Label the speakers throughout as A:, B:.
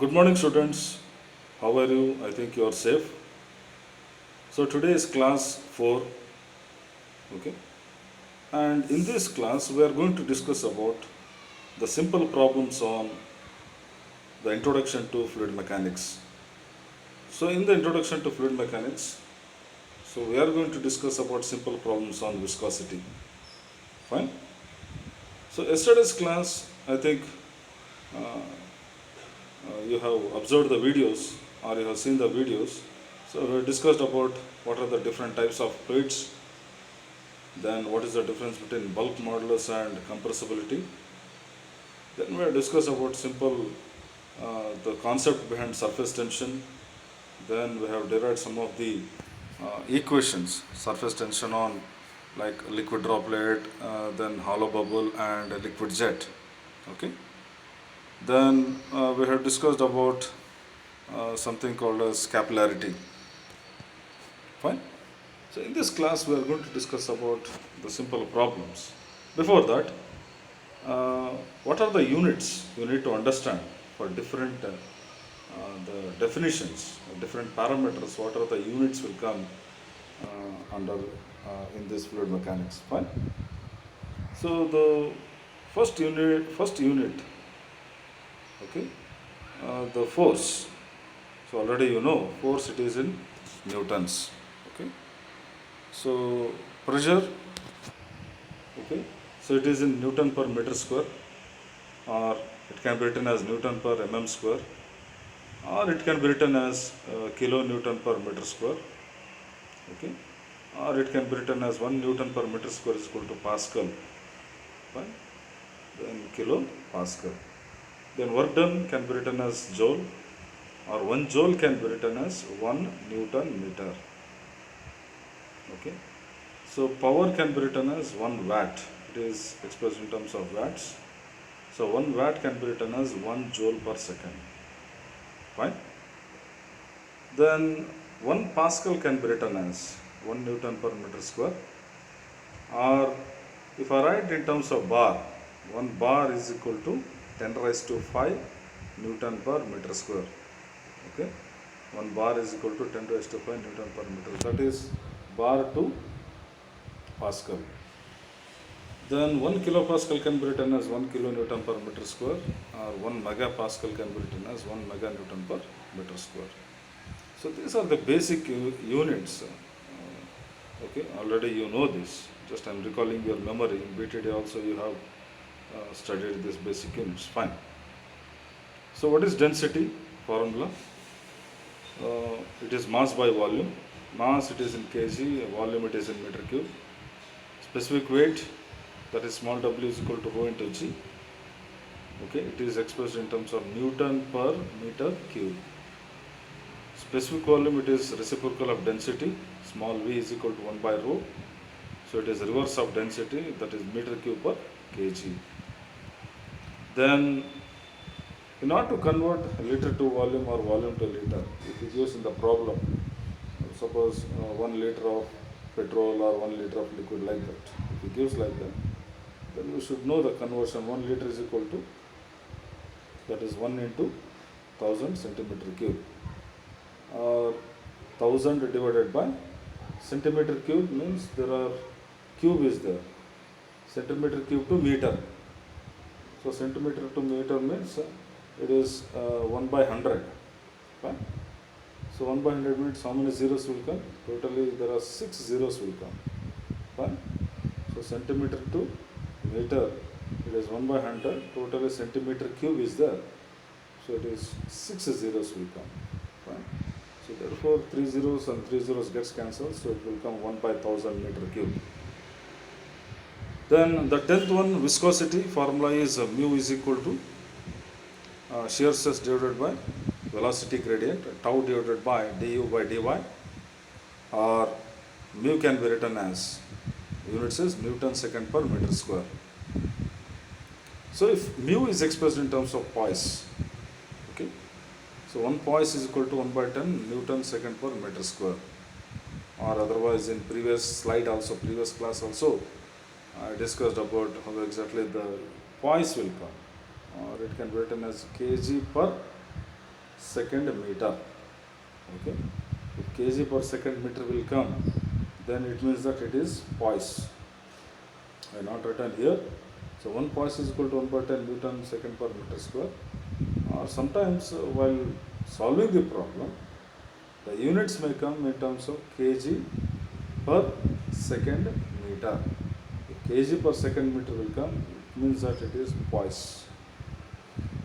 A: Good morning, students. How are you? I think you are safe. So today is class 4, okay? And in this class, we are going to discuss about the simple problems on the introduction to fluid mechanics. So in the introduction to fluid mechanics, so we are going to discuss about simple problems on viscosity. Fine. So yesterday's class, I think you have observed the videos or you have seen the videos. So we discussed about what are the different types of fluids, then what is the difference between bulk modulus and compressibility. Then we have discussed about simple the concept behind surface tension. Then we have derived some of the equations, surface tension on like liquid droplet, then hollow bubble and a liquid jet. Okay. Then we have discussed about something called as capillarity. Fine. So in this class we are going to discuss about the simple problems. Before that, what are the units you need to understand for different the definitions, different parameters? What are the units will come under in this fluid mechanics? Fine. So the first unit, okay, the force. So already you know force it is in newtons. Okay. So pressure, okay, so it is in Newton per meter square, or it can be written as Newton per mm square, or it can be written as kilonewton per meter square, okay, or it can be written as 1 Newton per meter square is equal to Pascal, fine, then kilo Pascal. Then work done can be written as joule, or 1 joule can be written as 1 Newton meter, okay. So power can be written as 1 watt, it is expressed in terms of watts. So 1 watt can be written as 1 joule per second. Fine. Then 1 Pascal can be written as 1 Newton per meter square. Or if I write in terms of bar, 1 bar is equal to 10 raised to 5 Newton per meter square. Okay. 1 bar is equal to 10 raised to 5 Newton per meter. That is bar to Pascal. Then 1 kilopascal can be written as 1 kilonewton per meter square, or 1 megapascal can be written as 1 meganewton per meter square. So these are the basic units. Okay, already you know this. Just I am recalling your memory. In BTD also you have studied these basic units. Fine. So what is density formula? It is mass by volume. Mass it is in kg, volume it is in meter cube. Specific weight, that is small w is equal to rho into g. Okay, it is expressed in terms of Newton per meter cube. Specific volume, it is reciprocal of density, small v is equal to 1 by rho. So it is reverse of density, that is meter cube per kg. Then in order to convert liter to volume or volume to liter, if it gives in the problem, suppose 1 liter of petrol or 1 liter of liquid like that, if it gives like that, then you should know the conversion. 1 liter is equal to, that is 1 into 1000 centimeter cube, or 1000 divided by centimeter cube means there are cube is there, centimeter cube to meter. So centimeter to meter means it is 1 by 100. Fine. So 1 by 100 means how many zeros will come? Totally there are 6 zeros will come. Fine. So centimeter to meter, it is 1 by 100, totally centimeter cube is there. So it is 6 zeros will come. Fine. So therefore 3 zeros and 3 zeros gets cancelled, so it will come 1 by 1000 meter cube. Then the 10th one, viscosity formula is mu is equal to shear stress divided by velocity gradient, tau divided by du by dy, or mu can be written as, units is Newton second per meter square. So if mu is expressed in terms of poise, okay, so 1 poise is equal to 1 by 10 Newton second per meter square, or otherwise in previous slide also, previous class also, I discussed about how exactly the poise will come, or it can be written as kg per second meter. Okay, if kg per second meter will come, then it means that it is poise. I not written here. So 1 poise is equal to 1 by 10 Newton second per meter square. Or sometimes while solving the problem, the units may come in terms of kg per second meter. If kg per second meter will come, it means that it is poise.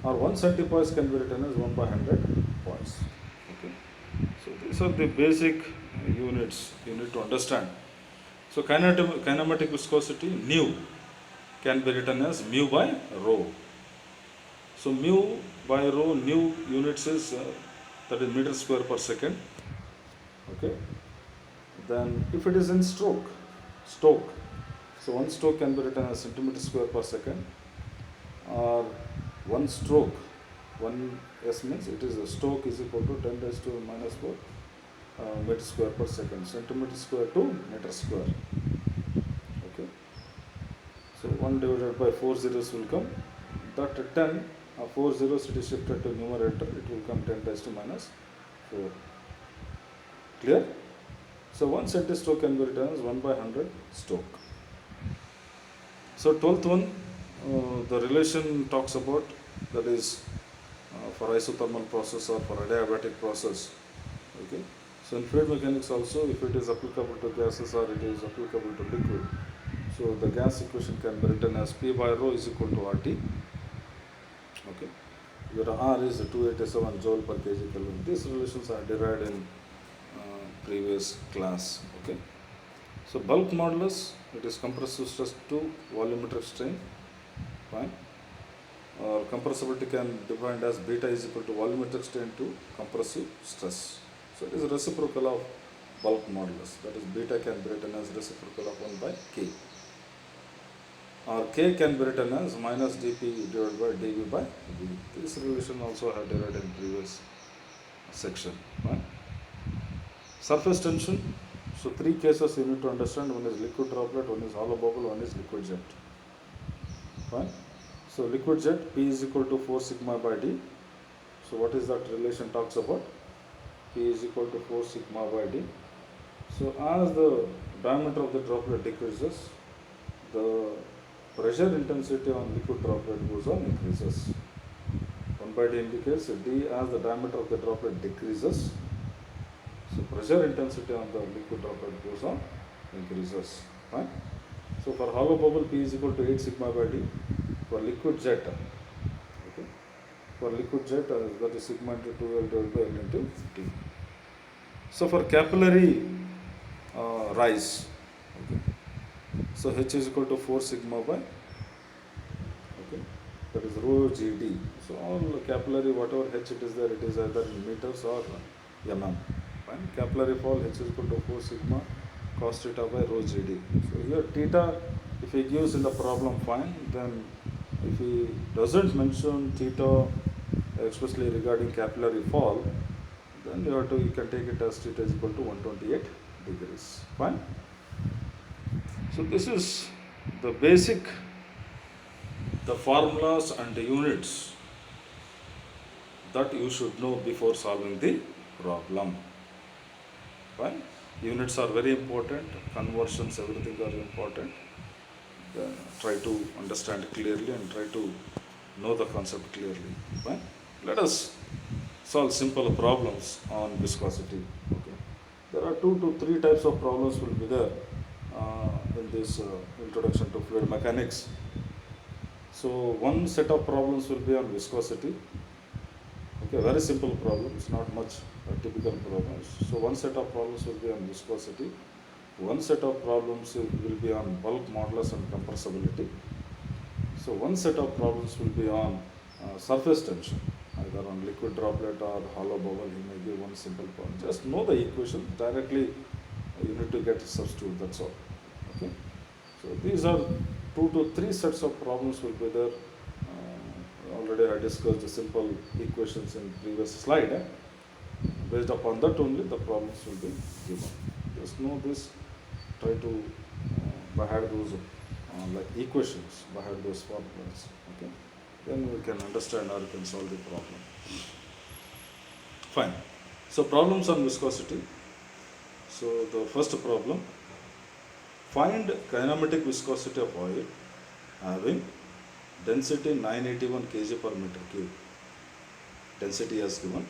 A: Or 1 centipoise can be written as 1 by 100 poise. Okay. So these are the basic units you need to understand. So kinematic viscosity, nu, can be written as mu by rho. So mu by rho, nu units is that is meter square per second. Okay. Then if it is in stroke, so 1 stroke can be written as centimeter square per second, or 1 stroke, 1 s means it is a stroke is equal to 10 raised to minus 4 meter square per second, centimeter square to meter square. Okay. So 1 divided by 4 zeros will come. That 10 4 zeros it is shifted to numerator, it will come 10 raised to minus 4. Clear? So 1 centistroke can be written as 1 by 100 stroke. So 12th one, the relation talks about, that is for isothermal process or for adiabatic process. Okay. So in fluid mechanics also, if it is applicable to gases or it is applicable to liquid, so the gas equation can be written as P by rho is equal to RT. Okay. Where R is 287 joule per kg Kelvin. These relations are derived in previous class. Okay. So bulk modulus, it is compressive stress to volumetric strain. Fine. Compressibility can be defined as beta is equal to volumetric strain to compressive stress. So it is reciprocal of bulk modulus. That is beta can be written as reciprocal of 1 by k. Or k can be written as minus dp divided by dv by v. This relation also had derived in previous section. Fine. Surface tension. So 3 cases you need to understand. One is liquid droplet, one is hollow bubble, one is liquid jet. Fine. So liquid jet, P is equal to 4 sigma by D. So what is that relation talks about? P is equal to 4 sigma by D. So as the diameter of the droplet decreases, the pressure intensity on liquid droplet goes on increases. 1 by D indicates D as the diameter of the droplet decreases. So pressure intensity on the liquid droplet goes on increases. Fine. So for hollow bubble, P is equal to 8 sigma by D. For liquid jet, okay, for liquid jet that is sigma into 2L divided by L into T. So for capillary rise, okay, so H is equal to 4 sigma by, okay, that is rho GD. So all capillary whatever H it is there, it is either in meters or mm. Fine. Capillary fall H is equal to 4 sigma cos theta by rho GD. So here theta, if he gives in the problem, fine. Then if he doesn't mention theta especially regarding capillary fall, then you can take it as theta is equal to 128 degrees. Fine. So this is the basic, the formulas and the units that you should know before solving the problem. Fine. Units are very important, conversions, everything are important. Then try to understand clearly and try to know the concept clearly. Fine. Let us solve simple problems on viscosity. Okay. There are 2 to 3 types of problems will be there in this introduction to fluid mechanics. So one set of problems will be on viscosity. Okay, very simple problems, not much typical problems. So one set of problems will be on viscosity. One set of problems will be on bulk modulus and compressibility. So one set of problems will be on surface tension, either on liquid droplet or hollow bubble. He may give one simple problem. Just know the equation directly. You need to get a substitute. That's all. Okay. So these are 2 to 3 sets of problems will be there. Already I discussed the simple equations in previous slide. Based upon that only the problems will be given. Just know this. Try to behind those like equations, behind those formulas. Okay. Then we can understand or we can solve the problem. Fine. So problems on viscosity. So the first problem, find kinematic viscosity of oil having density 981 kg per meter cube. Density is given.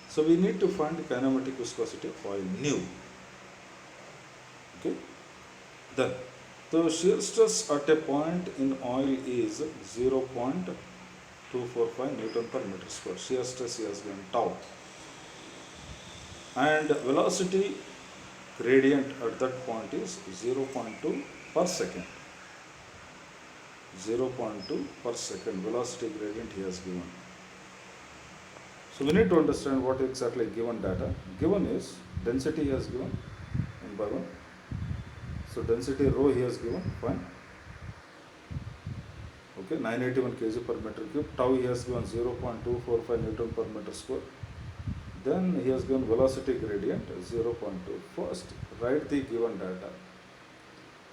A: So we need to find kinematic viscosity of oil nu. Okay. Then the shear stress at a point in oil is 0.245 Newton per meter square. Shear stress is given tau. And velocity gradient at that point is 0.2 per second. 0.2 per second velocity gradient he has given. So we need to understand what exactly given data. Given is density he has given one by one. So density rho he has given, fine. Okay, 981 kg per meter cube. Tau he has given 0.245 Newton per meter square. Then he has given velocity gradient 0.2. First, write the given data.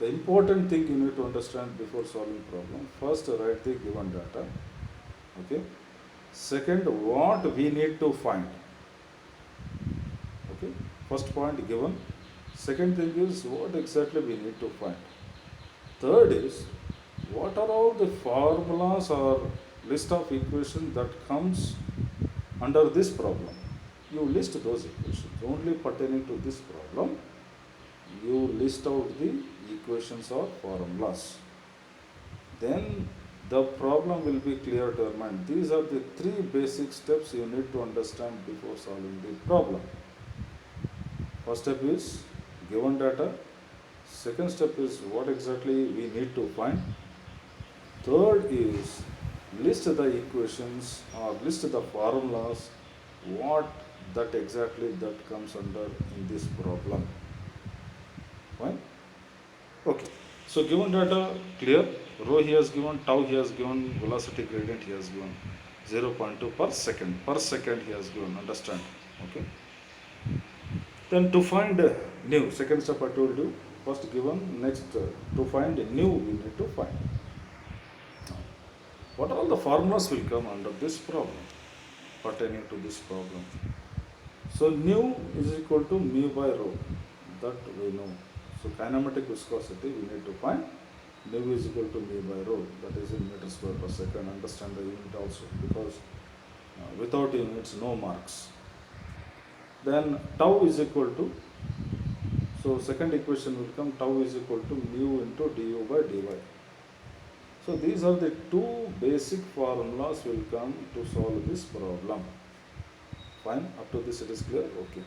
A: The important thing you need to understand before solving problem. First, write the given data. Okay. Second, what we need to find. Okay. First point given. Second thing is what exactly we need to find. Third is what are all the formulas or list of equations that comes under this problem. You list those equations only pertaining to this problem. You list out the equations or formulas. Then the problem will be clear to your mind. These are the three basic steps you need to understand before solving the problem. First step is given data. Second step is what exactly we need to find. Third is list the equations or list the formulas, what that exactly that comes under in this problem. Fine. Okay. So given data clear. Rho he has given, tau he has given, velocity gradient he has given 0.2 per second. Per second he has given. Understand? Okay. Then to find nu, second step I told you. First given, next to find nu we need to find. What all the formulas will come under this problem pertaining to this problem. So nu is equal to mu by rho, that we know. So kinematic viscosity we need to find. Nu is equal to mu by rho, that is in meters square per second. Understand the unit also, because without units no marks. Then tau is equal to, so second equation will come, tau is equal to mu into du by dy. So these are the two basic formulas will come to solve this problem. Fine, up to this it is clear? Okay.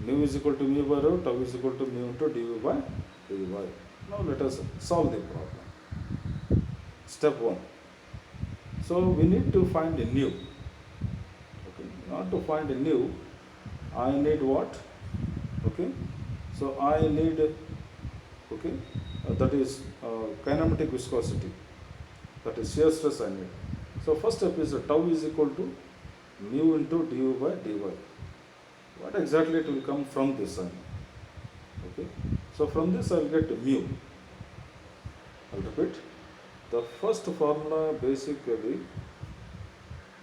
A: Nu is equal to mu by rho, tau is equal to mu into du by dy. Now let us solve the problem. Step 1. So we need to find a nu. Okay. Not to find a nu, I need what? Okay. So I need, okay, that is kinematic viscosity. That is shear stress I need. So first step is tau is equal to mu into du by dy. What exactly it will come from this sign? Okay. So from this I will get mu. I will repeat. The first formula basically,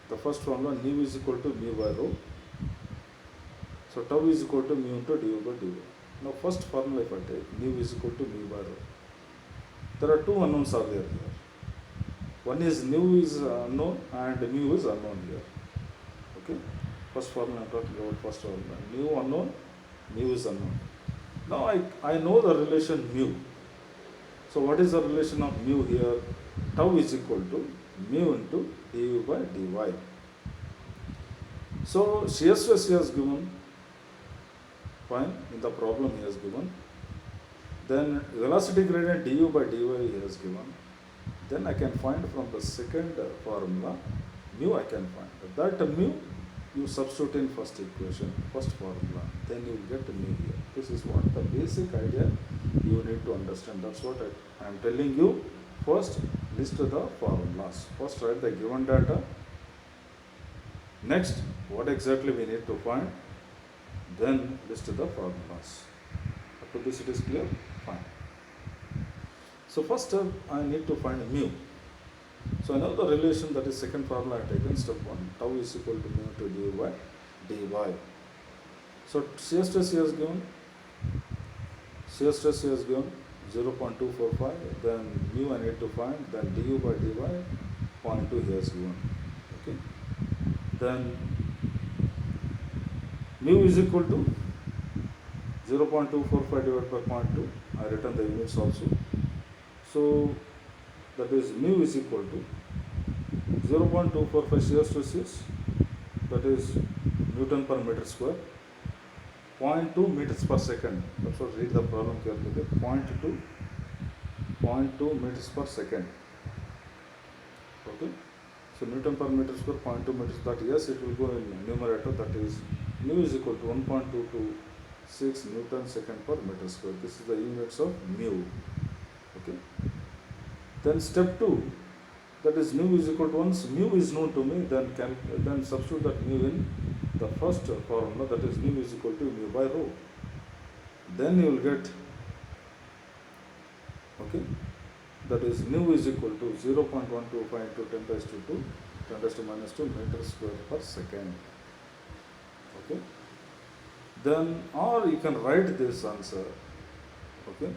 A: the first formula nu is equal to mu by rho. So tau is equal to mu into du by dy. Now first formula if I take, nu is equal to mu by rho. There are two unknowns are there here. One is nu is unknown and mu is unknown here. Okay. First formula I am talking about first formula. Nu unknown, mu is unknown. Now I know the relation mu. So what is the relation of mu here? Tau is equal to mu into du by dy. So shear stress he has given, fine, in the problem he has given. Then velocity gradient du by dy he has given. Then I can find from the second formula, mu I can find. That mu you substitute in first equation, first formula, then you will get mu here. This is what the basic idea you need to understand. That's what I am telling you. First list the formulas. First write the given data. Next, what exactly we need to find. Then list the formulas. Up to this it is clear? Fine. So first step I need to find mu. So I know the relation, that is second formula I have taken. Step 1, tau is equal to mu to du by dy. So shear stress he has given, 0.245, then mu I need to find, then du by dy 0.2 he has given. Okay. Then mu is equal to 0.245 divided by 0.2. I written the units also. So that is mu is equal to 0.245 shear stress is, that is Newton per meter square, 0.2 meters per second. That's what, read the problem carefully. 0.2 meters per second. Okay. So Newton per meter square, 0.2 meters. That, yes, it will go in numerator. That is mu is equal to 1.226 Newton second per meter square. This is the units of mu. Okay. Then step 2, that is mu is equal to, once mu is known to me, then substitute that mu in the first formula, that is mu is equal to mu by rho. Then you will get, okay, that is mu is equal to 0.125 into 10 raised to 2, 10 raised to minus 2 meters square per second. Okay. Then, or you can write this answer, okay,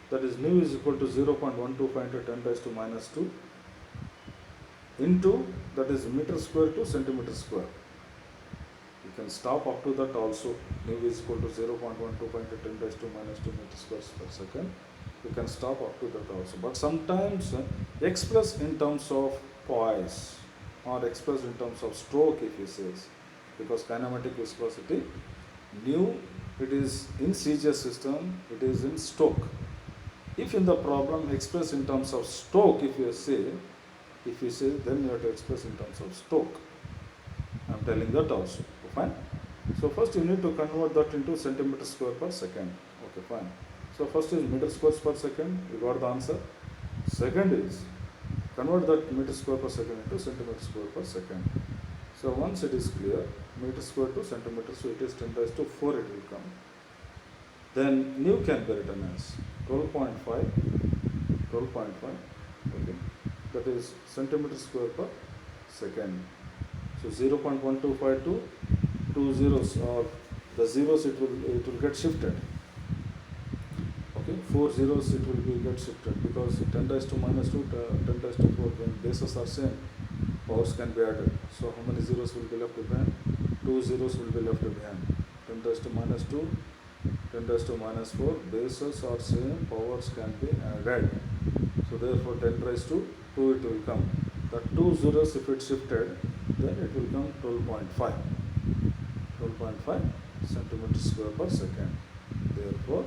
A: that is mu is equal to 0.125 into 10 raised to minus 2 into, that is meter square to centimeter square. You can stop up to that also. Mu is equal to 0.125 into 10 raised to minus 2 meters square per second. You can stop up to that also. But sometimes express in terms of poise or express in terms of stroke, if he says, because kinematic viscosity, nu, it is in CGS system, it is in Stoke. If in the problem express in terms of Stoke, if you say, then you have to express in terms of Stoke. I am telling that also. Fine. So first you need to convert that into centimeter square per second. Okay, fine. So first is meter squares per second. You got the answer. Second is convert that meter square per second into centimeter square per second. So once it is clear, meter square to centimeter, so it is 10 raised to 4 it will come. Then nu can be written as 12.5, okay, that is centimeter square per second. So 0.125 to 2 zeros, or the zeros it will get shifted. Okay, 4 zeros it will be get shifted, because 10 raised to minus 2, 10 raised to 4, when bases are same, powers can be added. So how many zeros will be left behind? 2 zeros will be left behind. 10 raised to minus 2, 10 raised to minus 4, bases are same, powers can be added. So therefore 10 raised to 2 it will come. The 2 zeros, if it shifted, then it will come 12.5 centimeters square per second. Therefore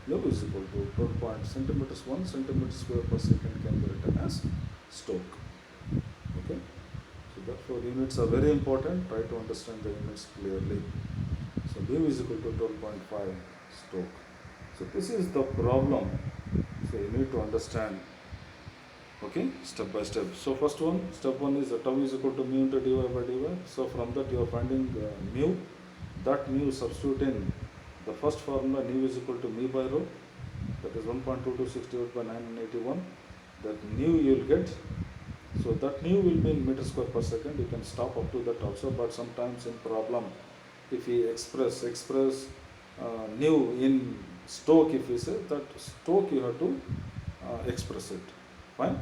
A: nu is equal to 1 centimeter square per second can be written as Stoke. Okay. So therefore units are very important. Try to understand the units clearly. So mu is equal to 12.5 Stoke. So this is the problem. So you need to understand, okay, step by step. So first one, step 1 is tau is equal to mu into dy by dy. So from that you are finding mu. That mu substitute in the first formula, nu is equal to mu by rho, that is 1.2260 divided by 981. That nu you will get. So that nu will be in meter square per second. You can stop up to that also, but sometimes in problem, if we express nu in Stoke, if we say that Stoke, you have to express it. Fine.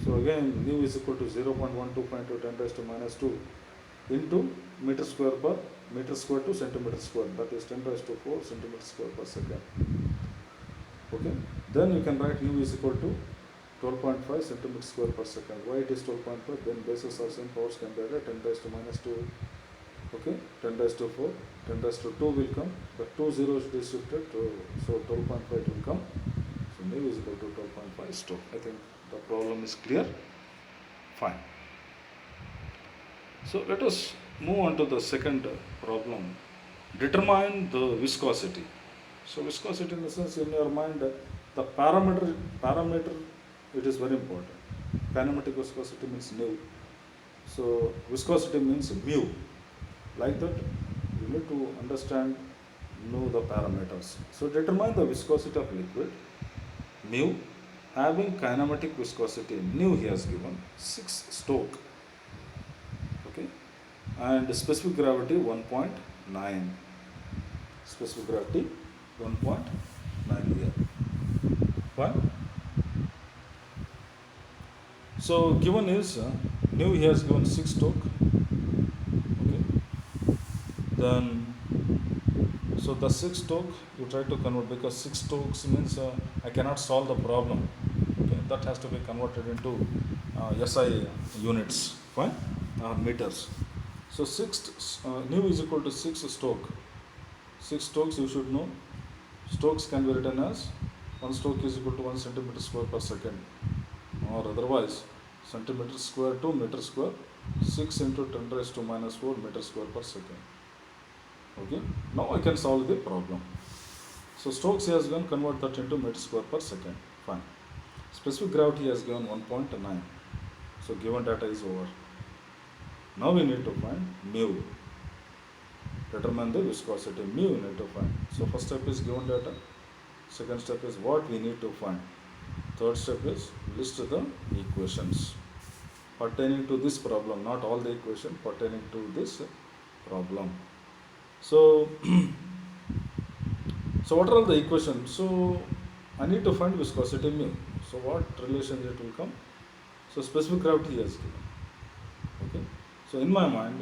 A: So again, nu is equal to 0.125 into 10 raised to minus 2 into meter square to centimeter square, that is 10 raised to 4 centimeter square per second. Okay. Then you can write nu is equal to 12.5 centimeter square per second. Why it is 12.5? Then bases are same, powers can be added. 10 raised to minus 2. Okay. 10 raised to 4. 10 raised to 2 will come. The 2 zeros is shifted. So 12.5 will come. So nu is equal to 12.5 Stoke. I think the problem is clear. Fine. So let us move on to the second problem. Determine the viscosity. So viscosity, in the sense, in your mind, the parameter it is very important. Kinematic viscosity means nu. So viscosity means mu. Like that, you need to understand, know the parameters. So determine the viscosity of liquid, mu, having kinematic viscosity, nu he has given 6 Stoke. Okay, and specific gravity 1.9. 1.9. Specific gravity 1.9 here. Fine. So given is nu he has given 6 torque. Okay. Then so the 6 torque you try to convert, because 6 torques means I cannot solve the problem. Okay. That has to be converted into SI units. Fine. Meters. So 6 nu is equal to 6 stroke. 6 strokes you should know. Strokes can be written as 1 stroke is equal to 1 centimeter square per second, or otherwise centimeter square to meter square, 6 into 10 raised to minus 4 meter square per second. Okay, now I can solve the problem. So strokes he has given, convert that into meter square per second. Fine. Specific gravity he has given 1.9. So given data is over. Now we need to find mu. Determine the viscosity. Mu we need to find. So first step is given data. Second step is what we need to find. Third step is list the equations pertaining to this problem, not all the equation pertaining to this problem. So, so what are all the equations? So I need to find viscosity mu. So what relation it will come? So specific gravity is given. Okay. So in my mind,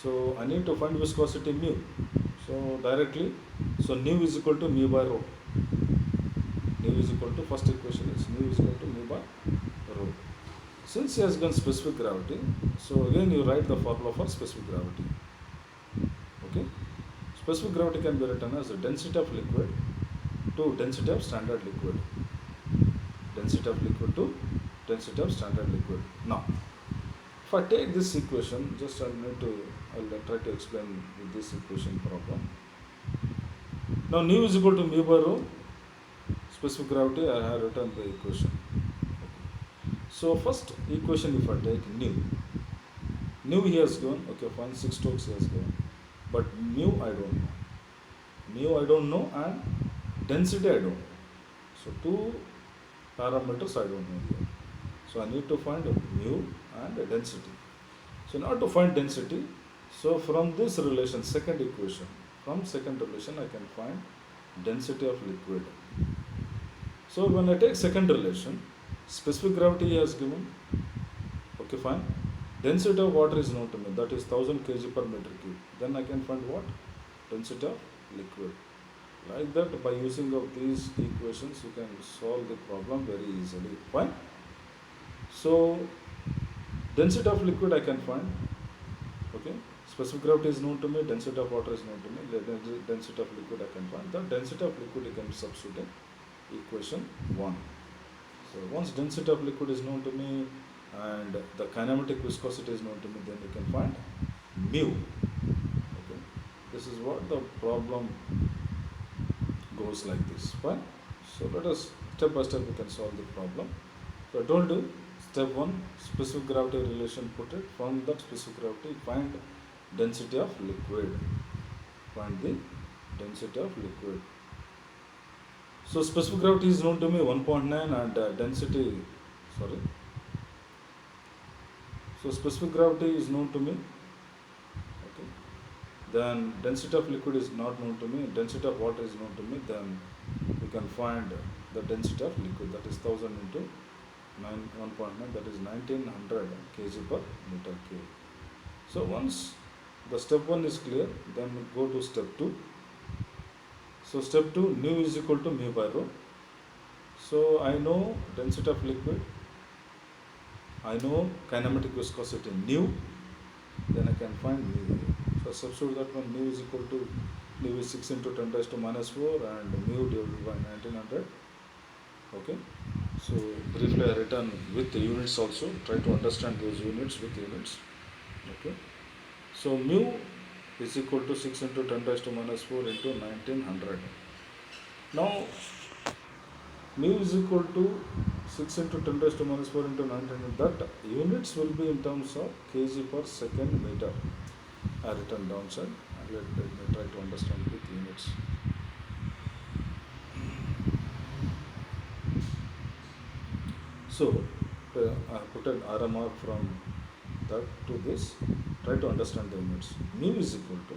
A: so I need to find viscosity mu. So directly, so nu is equal to mu by rho. Nu is equal to, first equation is nu is equal to mu by rho. Since he has given specific gravity, so again you write the formula for specific gravity. Okay. Specific gravity can be written as the density of liquid to density of standard liquid. Density of liquid to density of standard liquid. Now, if I take this equation, just I'll try to explain with this equation problem. Now nu is equal to mu by rho. Specific gravity, I have written the equation. So first equation, if I take nu he has given, okay fine, 6 strokes he has given, but mu I don't know. Mu I don't know, and density I don't know. So two parameters I don't know here. So I need to find mu and density. So in order to find density, so from this relation, second equation, from second relation I can find density of liquid. So when I take second relation, specific gravity he has given, okay fine, density of water is known to me, that is 1000 kg per meter cube. Then I can find what? Density of liquid. Like that, by using of these equations you can solve the problem very easily. Fine. So density of liquid I can find. Okay. Specific gravity is known to me, density of water is known to me, density of liquid I can find. The density of liquid you can substitute in equation 1. So once density of liquid is known to me and the kinematic viscosity is known to me, then you can find mu. Okay. This is what the problem goes like this. Fine. So let us step by step we can solve the problem. So I told you, step 1, specific gravity relation put it. From that specific gravity find density of liquid. Find the density of liquid. So specific gravity is known to me 1.9 and density, sorry. So specific gravity is known to me. Okay. Then density of liquid is not known to me. Density of water is known to me. Then we can find the density of liquid, that is 1000 into 1.9, that is 1900 kg per meter cube. So once the step 1 is clear, then we go to step 2. So step 2, nu is equal to mu by rho. So I know density of liquid, I know kinematic viscosity nu, then I can find mu here. So substitute that one, nu is equal to, nu is 6 into 10 raised to minus 4 and mu divided by 1900. Okay. So briefly I written with the units also, try to understand those units with units. Okay. So mu is equal to 6 into 10 raised to minus 4 into 1900. Now mu is equal to 6 into 10 raised to minus 4 into 1900. That units will be in terms of kg per second meter. I written downside. Let me try to understand with units. So I put an arrow mark from that to this. Try to understand the units. Mu is equal to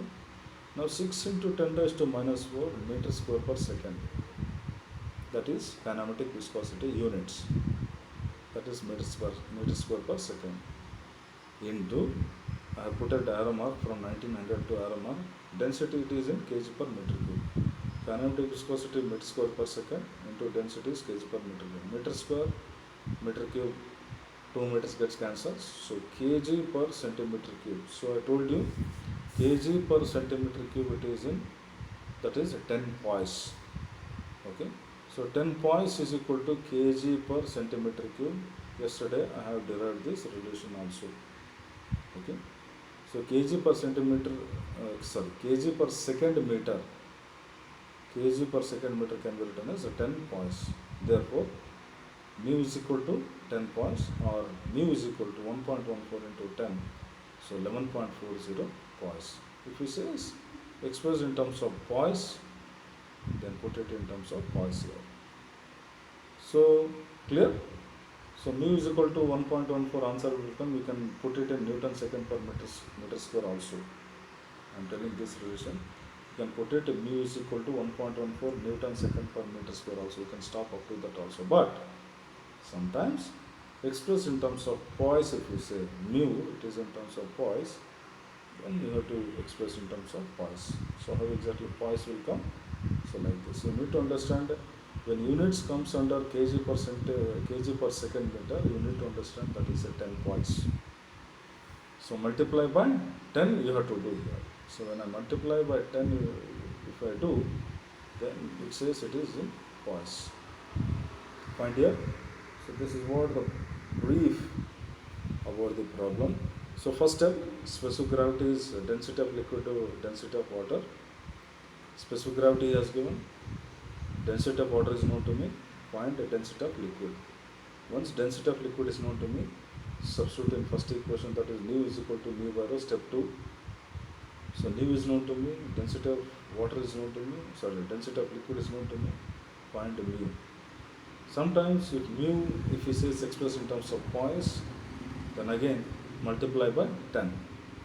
A: Now 6 into 10 raised to minus 4 meter square per second. That is kinematic viscosity units. That is meter square per second. Into, I have put a arrow mark from 1900 to arrow mark. Density it is in kg per meter cube. Kinematic viscosity meter square per second into density is kg per meter cube. Meter cube, 2 meters gets cancelled. So kg per centimeter cube. So I told you kg per centimeter cube it is in, that is 10 poise. Okay. So 10 poise is equal to kg per centimeter cube. Yesterday I have derived this relation also. Okay. So kg per centimeter, kg per second meter, kg per second meter can be written as 10 poise. Therefore, mu is equal to 10 poise, or mu is equal to 1.14 into 10, so 11.40 poise. If we say expressed in terms of poise, then put it in terms of poise here. So clear? So mu is equal to 1.14, answer will come. We can put it in Newton second per meter square also. I am telling this relation. You can put it mu is equal to 1.14 Newton second per meter square also. You can stop up to that also. But sometimes expressed in terms of poise, if you say mu, it is in terms of poise, then you have to express in terms of poise. So how exactly poise will come? So like this. You need to understand, when units comes under kg per second meter, you need to understand that is a 10 poise. So multiply by 10 you have to do here. So when I multiply by 10, if I do, then it says it is in poise. Find here. So this is what the brief about the problem. So first step, specific gravity is density of liquid to density of water. Specific gravity has given. Density of water is known to me. Find the density of liquid. Once density of liquid is known to me, substitute in first equation, that is mu is equal to mu by rho, step 2. So mu is known to me, density of water is known to me, density of liquid is known to me, find mu. Sometimes if mu, if it is expressed in terms of poise, then again multiply by 10.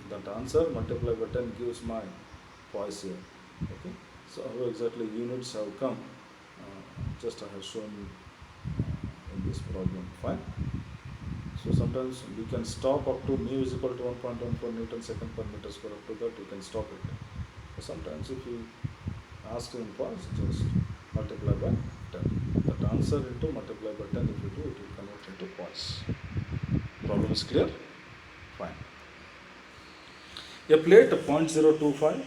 A: That answer multiply by 10 gives my poise here. Okay. So how exactly units have come, just I have shown in this problem. Fine. So sometimes we can stop up to mu is equal to 1.14 Newton second per meter square. Up to that you can stop it. But sometimes if you ask in poise, just multiply by 10. That answer into multiply by 10, if you do, it will convert into poise. Problem is clear? Fine. A plate 0.025,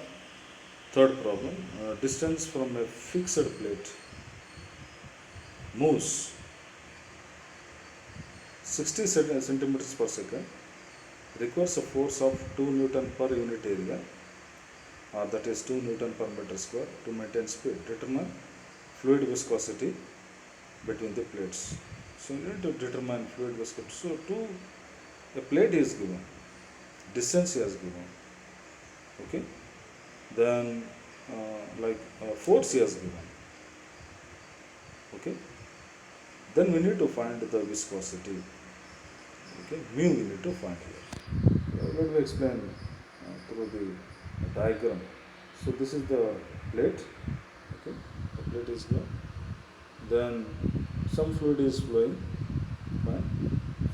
A: third problem, distance from a fixed plate moves 60 centimeters per second, requires a force of 2 Newton per unit area, or that is 2 Newton per meter square, to maintain speed. Determine fluid viscosity between the plates. So you need to determine fluid viscosity. So a plate is given, distance is given, okay, then force is given, okay, then we need to find the viscosity, okay, mu we need to find here. Let me explain through the diagram. So this is the plate, okay, the plate is here, then some fluid is flowing, fine.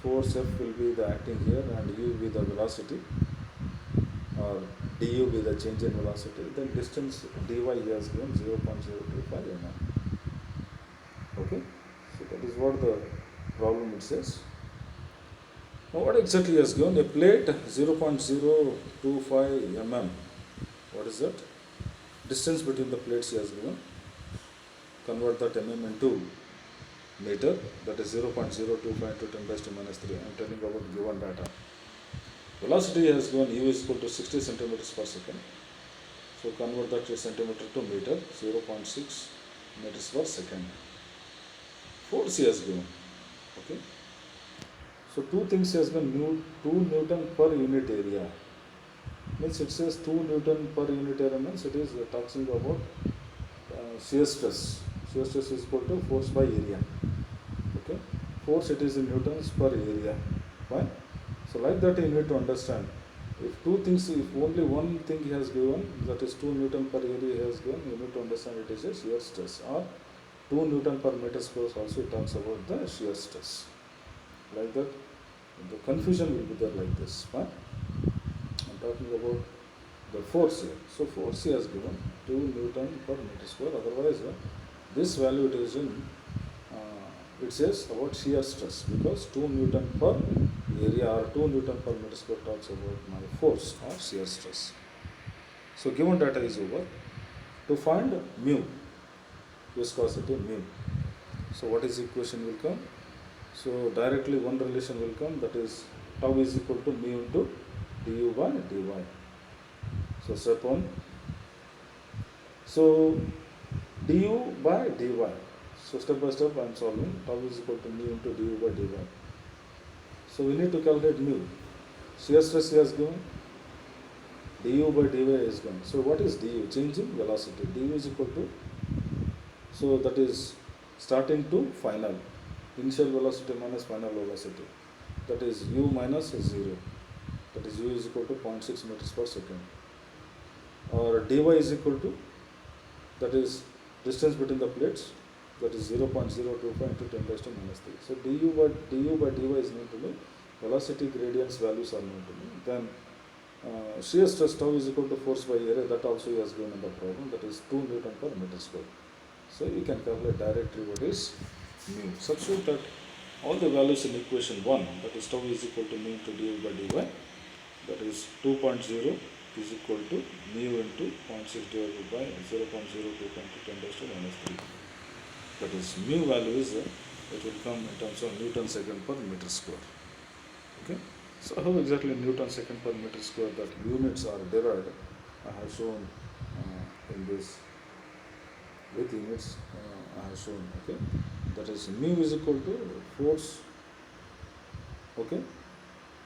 A: Force F will be the acting here, and U will be the velocity, or du be the change in velocity. Then distance dy is given 0.025 mm. Okay, so that is what the problem it says. Now what exactly is given? A plate 0.025 mm. What is that? Distance between the plates is given. Convert that mm into meter, that is 0.025 to 10 raised to minus 3. I am telling about given data. Velocity has given u is equal to 60 centimeters per second. So convert that to centimeter to meter, 0.6 meters per second. Force has given. Okay. So two things has given, 2 Newton per unit area. Means it says 2 Newton per unit area, means it is talking about shear stress. Shear stress is equal to force by area. Okay. Force it is in newtons per area. Fine. So like that you need to understand. If two things, if only one thing he has given, that is 2 Newton per area he has given, you need to understand it is a shear stress. Or 2 Newton per meter square also talks about the shear stress. Like that, the confusion will be there like this. Fine? I'm talking about the force here. So force he has given 2 Newton per meter square. Otherwise, this value it is in, it says about shear stress, because 2 Newton per area or 2 Newton per meter square talks about my force or shear stress. So given data is over. To find mu, viscosity mu. So what is equation will come? So directly one relation will come, that is tau is equal to mu into du by dy. So step 1. So du by dy. So step by step I am solving. Tau is equal to mu into du by dy. So we need to calculate mu. Shear stress he has given. Du by dy is given. So what is du? Change in velocity. Du is equal to, so that is starting to final. Initial velocity minus final velocity. That is u minus 0. That is u is equal to 0.6 meters per second. Or dy is equal to, that is distance between the plates, that is 0.025 into 10 raised to minus 3. So du by dy is known to me. Velocity gradients values are known to me. Then shear stress tau is equal to force by area, that also he has given in the problem, that is 2 Newton per meter square. So you can calculate directly what is mu. Substitute that all the values in equation 1, that is tau is equal to mu into du by dy, that is 2.0 is equal to mu into 0.6 divided by 0.025 into 10 raised to minus 3. That is mu value is, it will come in terms of Newton second per meter square. Okay. So how exactly Newton second per meter square that units are derived, I have shown in this with units, I have shown. Okay, that is mu is equal to force. Okay,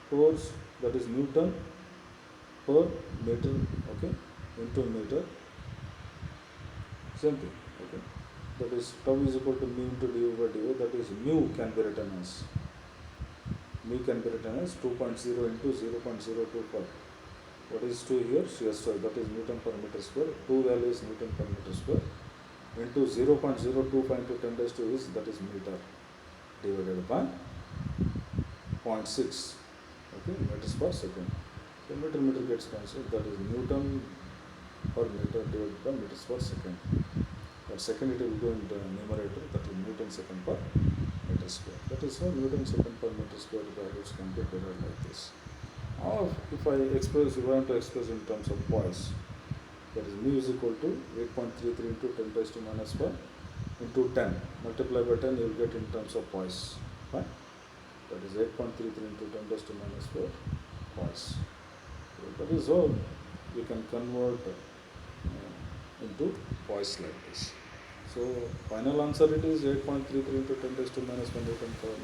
A: force, that is Newton per meter. Okay, into meter. Same thing. Okay, that is tau is equal to mu into du by dy. That is mu can be written as, mu can be written as 2.0 into 0.025. What is 2 here? Shear stress, that is Newton per meter square. 2 value is Newton per meter square into 0.025 into 10 raised to is, that is meter, divided by 0.6. Okay, meters per second. So meter gets cancelled. That is Newton per meter divided by meters per second. But second it will go in the numerator, that is Newton second per meter square. That is how Newton second per meter square values can be derived like this. Or if I want to express in terms of poise, that is mu is equal to 8.33 into 10 raised to minus 4 into 10. Multiply by 10, you will get in terms of poise. Fine? That is 8.33 into 10 raised to minus 4 poise. So that is how you can convert into poise like this. So final answer it is 8.33 into 10 raised to minus 1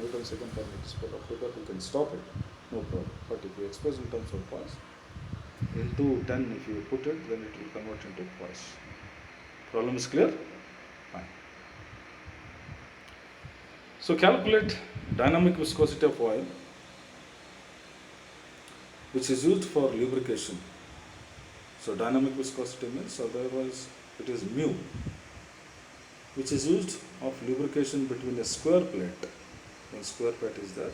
A: Newton second per meter square. After that you can stop it, no problem. But if you express in terms of poise, into 10 if you put it, then it will convert into poise. Problem is clear? Fine. So calculate dynamic viscosity of oil, which is used for lubrication. So dynamic viscosity means, otherwise it is mu, which is used of lubrication between a square plate, one square plate is there,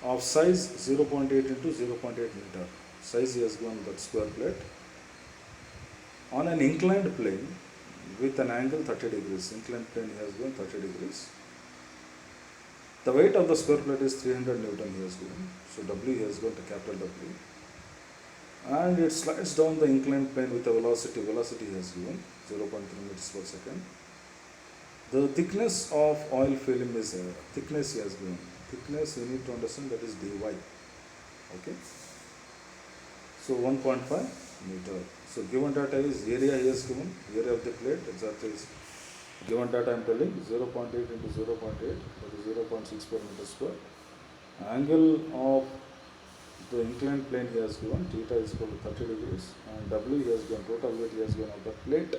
A: of size 0.8 into 0.8 meter. Size he has given that square plate on an inclined plane with an angle 30 degrees. Inclined plane he has given 30 degrees. The weight of the square plate is 300 Newton he has given. So W he has given the capital W. And it slides down the inclined plane with a velocity he has given 0.3 meters per second. The thickness of oil film is thickness he has given. Thickness you need to understand, that is dy. Okay. So 1.5 meter. So given data is area he has given, area of the plate, exactly is given data I am telling 0.8 into 0.8, that is 0.6 per meter square. Angle of the inclined plane he has given, theta is equal to 30 degrees, and W he has given, total weight he has given of the plate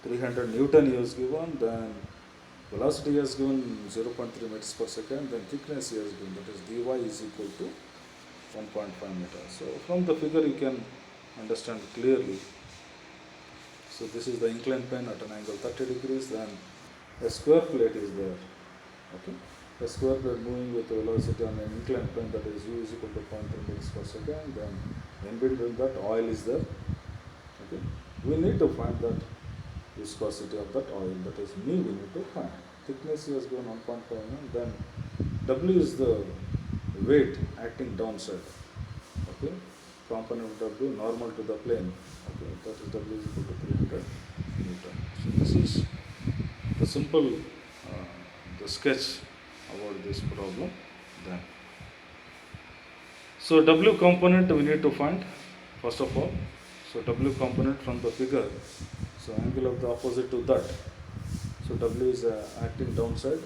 A: 300 Newton he has given, then velocity he has given 0.3 meters per second, then thickness he has given, that is dy is equal to 1.5 meters. So from the figure you can understand clearly. So this is the inclined plane at an angle 30 degrees, then a square plate is there. Okay, a square plate moving with velocity on an inclined plane, that is u is equal to 0.3 meters per second. Then in between that oil is there. Okay, we need to find that viscosity of that oil, that is mu we need to find. Thickness is given 1.5 mm. Then W is the weight acting downside. Okay, component of W normal to the plane. Okay, that is W is equal to 300 Newton. So this is the simple the sketch about this problem. Then so W component we need to find first of all. So W component from the figure. So angle of the opposite to that. So W is acting downside.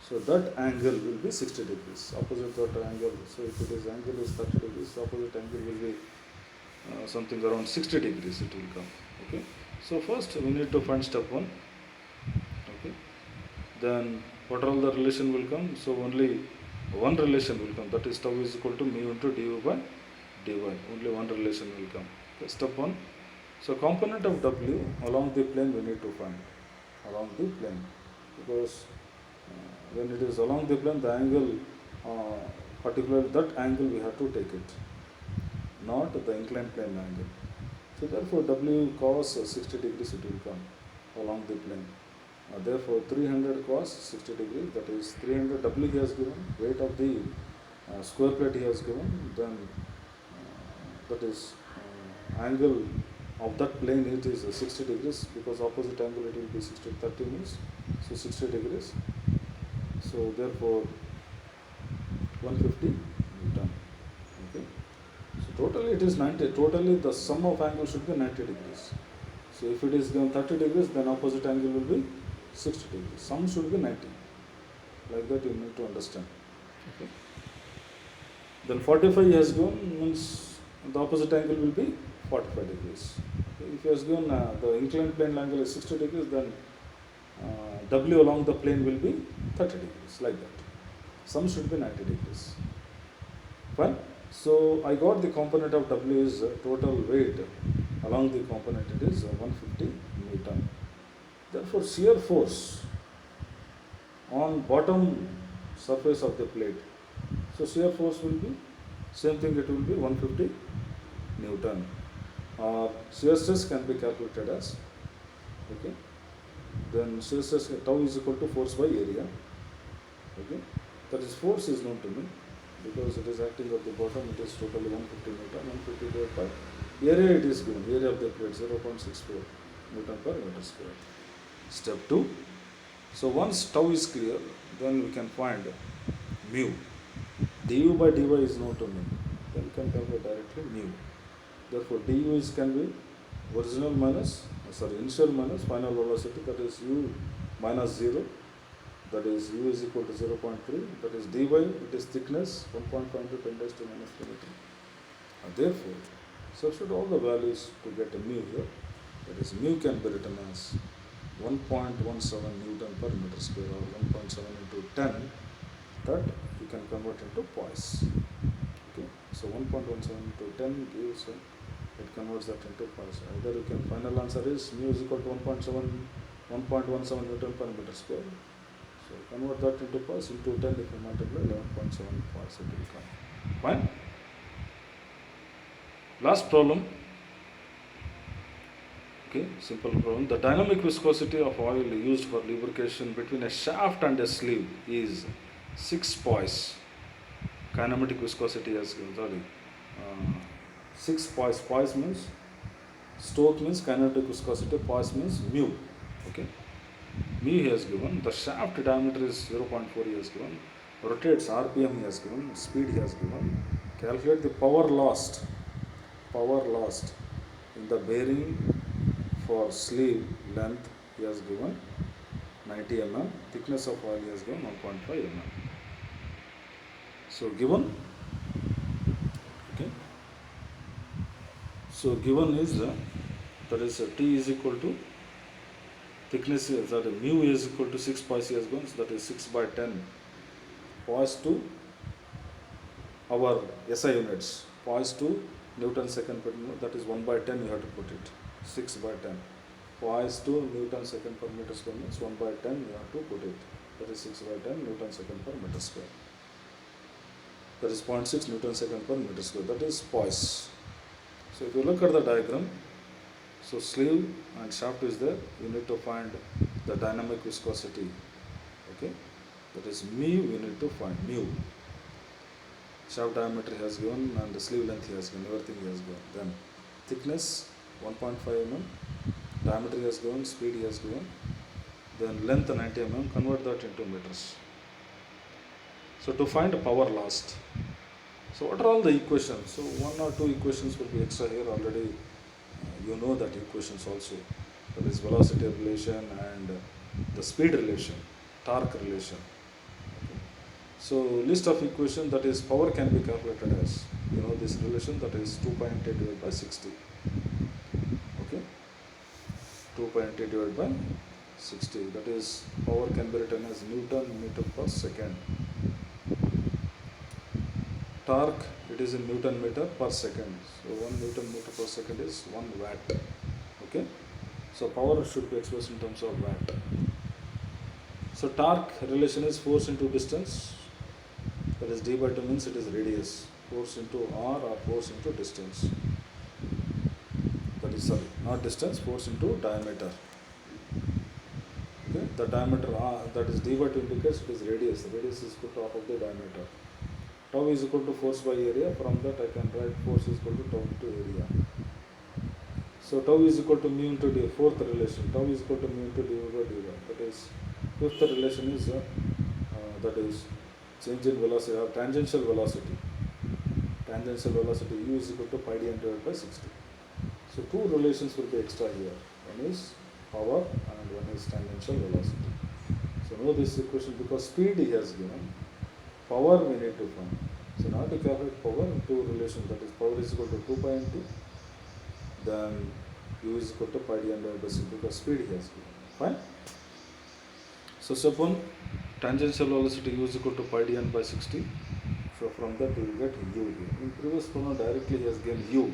A: So that angle will be 60 degrees. Opposite that angle. So if it is angle is 30 degrees, opposite angle will be something around 60 degrees. It will come. Okay. So first we need to find step 1. Okay. Then what all the relation will come? So only one relation will come. That is tau is equal to mu into du by dy. Only one relation will come. Okay. Step 1. So component of W along the plane we need to find. Along the plane, because when it is along the plane, the angle, particularly that angle we have to take it, not the inclined plane angle. So therefore W cos 60 degrees it will come along the plane. Therefore 300 cos 60 degrees, that is 300 W he has given, weight of the square plate he has given, then that is angle of that plane it is 60 degrees, because opposite angle it will be 60, 30 means, so 60 degrees. So therefore 150 Newton. Okay. So totally it is 90, totally the sum of angle should be 90 degrees. So if it is given 30 degrees, then opposite angle will be 60 degrees. Sum should be 90. Like that you need to understand. Okay. Then 45 he has given, means the opposite angle will be 45 degrees. Okay. If he has given the inclined plane angle is 60 degrees, then W along the plane will be 30 degrees, like that. Sum should be 90 degrees. Fine. So I got the component of W is total weight along the component, it is 150 Newton. Therefore shear force on bottom surface of the plate. So shear force will be same thing, it will be 150 Newton. Shear stress can be calculated as, okay, then shear stress tau is equal to force by area. Okay, that is force is known to me, because it is acting at the bottom, it is totally 150 Newton, 150 divided by area it is given, area of the plate 0.64 Newton per meter square. Step 2. So once tau is clear, then we can find mu. Du by dy is known to me, then we can calculate directly mu. Therefore du is can be original minus, initial minus final velocity, that is u minus 0, that is u is equal to 0.3, that is dy, it is thickness 1.5 to 10 raised to minus 3 meter. Therefore substitute all the values to get a mu here, that is mu can be written as 1.17 Newton per meter square, or 1.7 into 10, that you can convert into poise. Okay, so 1.17 into 10 gives, it converts that into poise. Either you can, final answer is mu is equal to 1.17 Newton per meter square. So convert that into poise, into 10 if you multiply 11.7 poise, it will come. Fine. Last problem. Okay, simple problem. The dynamic viscosity of oil used for lubrication between a shaft and a sleeve is 6 poise. Kinematic viscosity has given, sorry, 6 poise. Poise means, Stokes means kinetic viscosity, poise means mu. Okay, mu he has given, the shaft diameter is 0.4 he has given, rotates RPM he has given, speed he has given. Calculate the power lost in the bearing for sleeve length he has given 90 mm, thickness of oil he has given 1.5 mm. So given, okay, so given is that is T is equal to thickness, that mu is equal to 6 poise he has given, so that is 6 by 10 poise to our SI units. Poise to Newton second per meter, that is 1 by 10 you have to put it, 6 by 10. Poise to Newton second per meter square means 1 by 10 you have to put it, that is 6 by 10 Newton second per meter square. That is 0.6 Newton second per meter square, that is poise. So if you look at the diagram, so sleeve and shaft is there, you need to find the dynamic viscosity, okay, that is mu, you need to find mu. Shaft diameter has given and the sleeve length he has given, everything he has given. Then thickness 1.5 mm, diameter he has given, speed he has given, then length 90 mm, convert that into meters. So to find power lost, so what are all the equations? So one or two equations will be extra here already, you know that equations also, that is velocity relation and the speed relation, torque relation. So list of equation, that is power can be calculated as, you know this relation, that is 2.8 divided by 60, okay, 2.8 divided by 60, that is power can be written as Newton meter per second. Torque, it is in Newton meter per second, so 1 Newton meter per second is 1 watt, okay. So power should be expressed in terms of watt. So torque relation is force into distance, that is d by 2 means it is radius, force into r or force into distance, that is, sorry, not distance, force into diameter, okay. The diameter r, that is d by 2 indicates it is radius, the radius is equal to half of the diameter. Tau is equal to force by area, from that I can write force is equal to tau into area. So tau is equal to mu into d, fourth relation, tau is equal to mu into dy by dy, that is fifth relation is that is change in velocity or tangential velocity. Tangential velocity u is equal to pi d n divided by 60. So two relations will be extra here. One is power and one is tangential velocity. So know this equation because speed he has given. Power we need to find. So now to calculate power, two relations, that is power is equal to 2 pi into, then u is equal to pi d n divided by 60 because speed he has given. Fine. So step 1, tangential velocity u is equal to pi d n by 60. So from that we will get u here. In previous problem directly he has given u,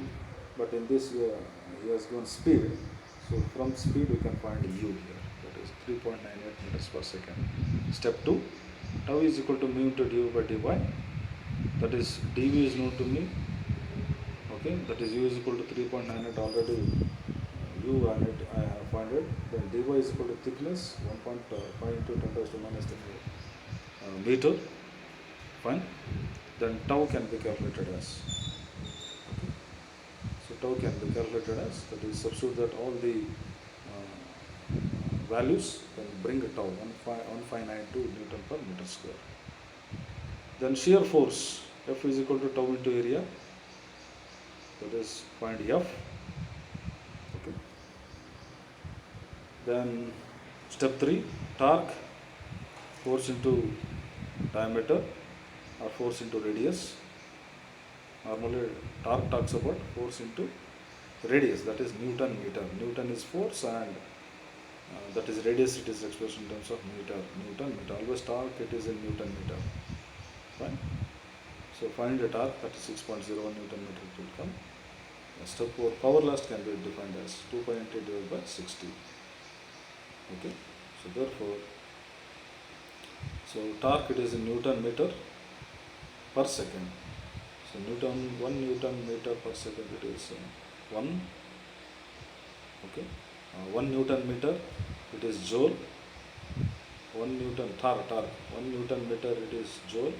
A: but in this he has given speed. So from speed we can find u here, that is 3.98 meters per second. Step 2, tau is equal to mu into du by dy, that is dv is known to me, okay, that is u is equal to 3.98 already, u and it I have found it. Then dy is equal to thickness 1.5 into 10 raised to minus 10 meter, fine. Then tau can be calculated as, okay. So tau can be calculated as, that is substitute that all the values, then bring a tau 1592 Newton per meter square. Then shear force, F is equal to tau into area, that is find F, okay. Then step 3, torque, force into diameter or force into radius. Normally torque talks about force into radius, that is Newton meter. Newton is force and that is radius, it is expressed in terms of meter, Newton meter. Always torque it is in Newton meter, fine. So find the torque, that is 6.01 Newton meter it will come. Step 4, power loss can be defined as 2.8 divided by 60, okay. So therefore, so torque it is in Newton meter per second. So Newton, 1 Newton meter per second it is 1, okay. 1 Newton meter it is joule, 1 Newton torque, 1 Newton meter it is joule,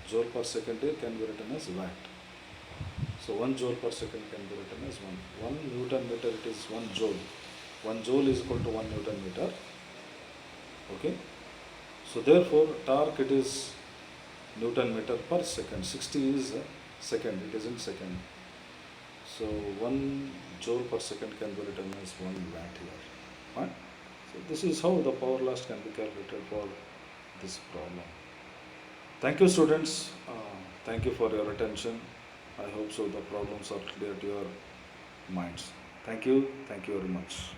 A: joule per second can be written as watt. So 1 joule per second can be written as 1 Newton meter, it is 1 joule. 1 joule is equal to 1 Newton meter, okay. So therefore torque it is Newton meter per second, 60 is second, it is in second. So 1 joule per second can be written as 1 watt here, fine. So this is how the power loss can be calculated for this problem. Thank you students, thank you for your attention. I hope so the problems are clear to your minds. Thank you very much.